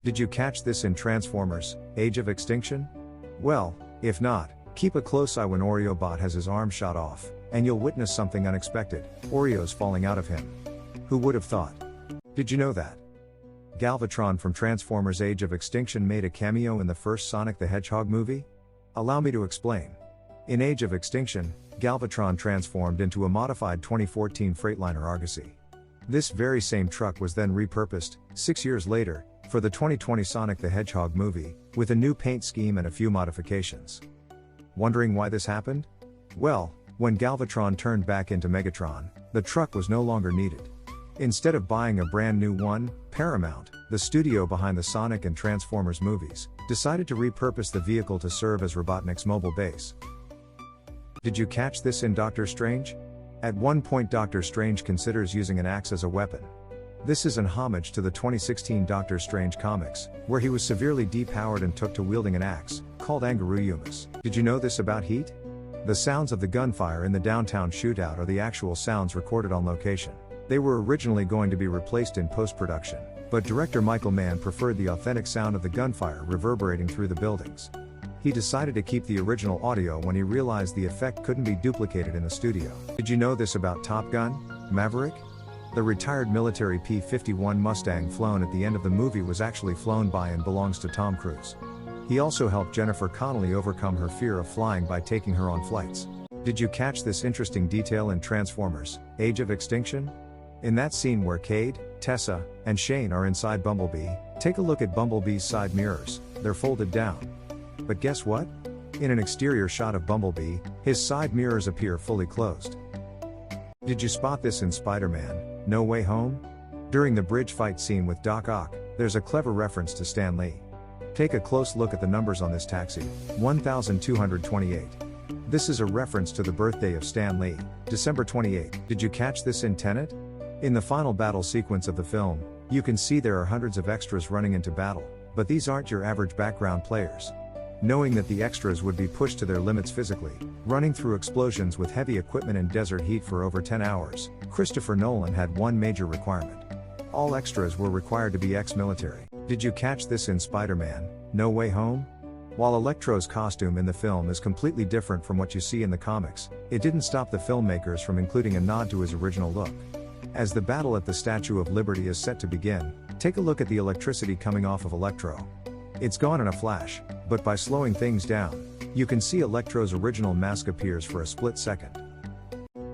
Did you catch this in Transformers: Age of Extinction? Well, if not, keep a close eye when Oreobot has his arm shot off, and you'll witness something unexpected: Oreos falling out of him. Who would have thought? Did you know that Galvatron from Transformers: Age of Extinction made a cameo in the first Sonic the Hedgehog movie? Allow me to explain. In Age of Extinction, Galvatron transformed into a modified 2014 Freightliner Argosy. This very same truck was then repurposed, 6 years later, for the 2020 Sonic the Hedgehog movie, with a new paint scheme and a few modifications. Wondering why this happened? Well, when Galvatron turned back into Megatron, the truck was no longer needed. Instead of buying a brand new one, Paramount, the studio behind the Sonic and Transformers movies, decided to repurpose the vehicle to serve as Robotnik's mobile base. Did you catch this in Doctor Strange? At one point Doctor Strange considers using an axe as a weapon. This is an homage to the 2016 Doctor Strange comics, where he was severely depowered and took to wielding an axe, called Angaru Yumas. Did you know this about Heat? The sounds of the gunfire in the downtown shootout are the actual sounds recorded on location. They were originally going to be replaced in post-production, but director Michael Mann preferred the authentic sound of the gunfire reverberating through the buildings. He decided to keep the original audio when he realized the effect couldn't be duplicated in the studio. Did you know this about Top Gun: Maverick? The retired military P-51 Mustang flown at the end of the movie was actually flown by and belongs to Tom Cruise. He also helped Jennifer Connelly overcome her fear of flying by taking her on flights. Did you catch this interesting detail in Transformers: Age of Extinction? In that scene where Cade, Tessa, and Shane are inside Bumblebee, take a look at Bumblebee's side mirrors. They're folded down. But guess what? In an exterior shot of Bumblebee, his side mirrors appear fully closed. Did you spot this in Spider-Man: No Way Home? During the bridge fight scene with Doc Ock, there's a clever reference to Stan Lee. Take a close look at the numbers on this taxi: 1228. This is a reference to the birthday of Stan Lee, December 28. Did you catch this in Tenet? In the final battle sequence of the film, you can see there are hundreds of extras running into battle, but these aren't your average background players. Knowing that the extras would be pushed to their limits physically, running through explosions with heavy equipment in desert heat for over 10 hours, Christopher Nolan had one major requirement. All extras were required to be ex-military. Did you catch this in Spider-Man: No Way Home? While Electro's costume in the film is completely different from what you see in the comics, it didn't stop the filmmakers from including a nod to his original look. As the battle at the Statue of Liberty is set to begin, take a look at the electricity coming off of Electro. It's gone in a flash, but by slowing things down, you can see Electro's original mask appears for a split second.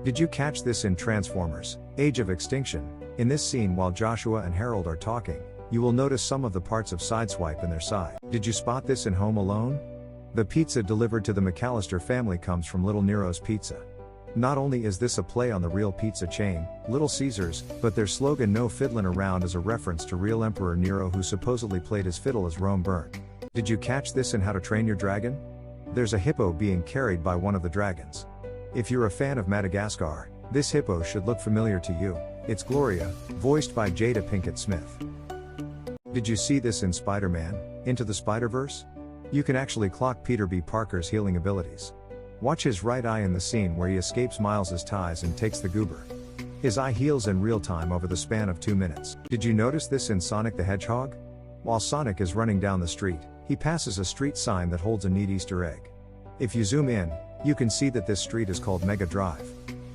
Did you catch this in Transformers: Age of Extinction? In this scene, while Joshua and Harold are talking, you will notice some of the parts of Sideswipe in their side. Did you spot this in Home Alone? The pizza delivered to the McAllister family comes from Little Nero's Pizza. Not only is this a play on the real pizza chain, Little Caesars, but their slogan "No Fiddlin' Around" is a reference to real Emperor Nero, who supposedly played his fiddle as Rome burned. Did you catch this in How to Train Your Dragon? There's a hippo being carried by one of the dragons. If you're a fan of Madagascar, this hippo should look familiar to you. It's Gloria, voiced by Jada Pinkett Smith. Did you see this in Spider-Man: Into the Spider-Verse? You can actually clock Peter B. Parker's healing abilities. Watch his right eye in the scene where he escapes Miles's ties and takes the goober. His eye heals in real time over the span of 2 minutes. Did you notice this in Sonic the Hedgehog? While Sonic is running down the street, he passes a street sign that holds a neat Easter egg. If you zoom in, you can see that this street is called Mega Drive.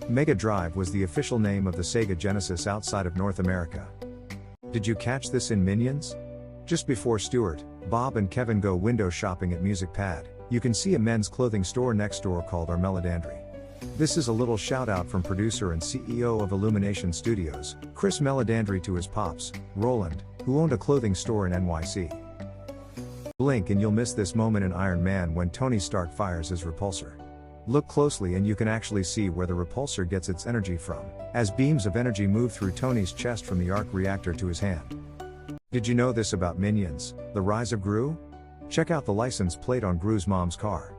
Mega Drive was the official name of the Sega Genesis outside of North America. Did you catch this in Minions? Just before Stuart, Bob and Kevin go window shopping at Music Pad, you can see a men's clothing store next door called Our Meladandry. This is a little shout out from producer and CEO of Illumination Studios, Chris Meladandry, to his pops, Roland, who owned a clothing store in NYC. Blink and you'll miss this moment in Iron Man when Tony Stark fires his repulsor. Look closely and you can actually see where the repulsor gets its energy from, as beams of energy move through Tony's chest from the arc reactor to his hand. Did you know this about Minions: The Rise of Gru? Check out the license plate on Gru's mom's car.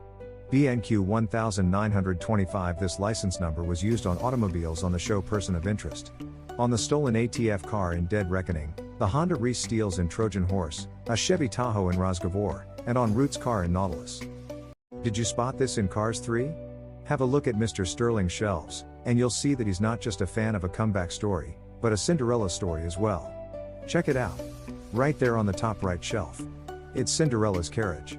BNQ 1925. This license number was used on automobiles on the show Person of Interest. On the stolen ATF car in Dead Reckoning, the Honda Reese steals in Trojan Horse, a Chevy Tahoe in Rosgavor, and on Root's car in Nautilus. Did you spot this in Cars 3? Have a look at Mr. Sterling's shelves, and you'll see that he's not just a fan of a comeback story, but a Cinderella story as well. Check it out. Right there on the top right shelf. It's Cinderella's carriage.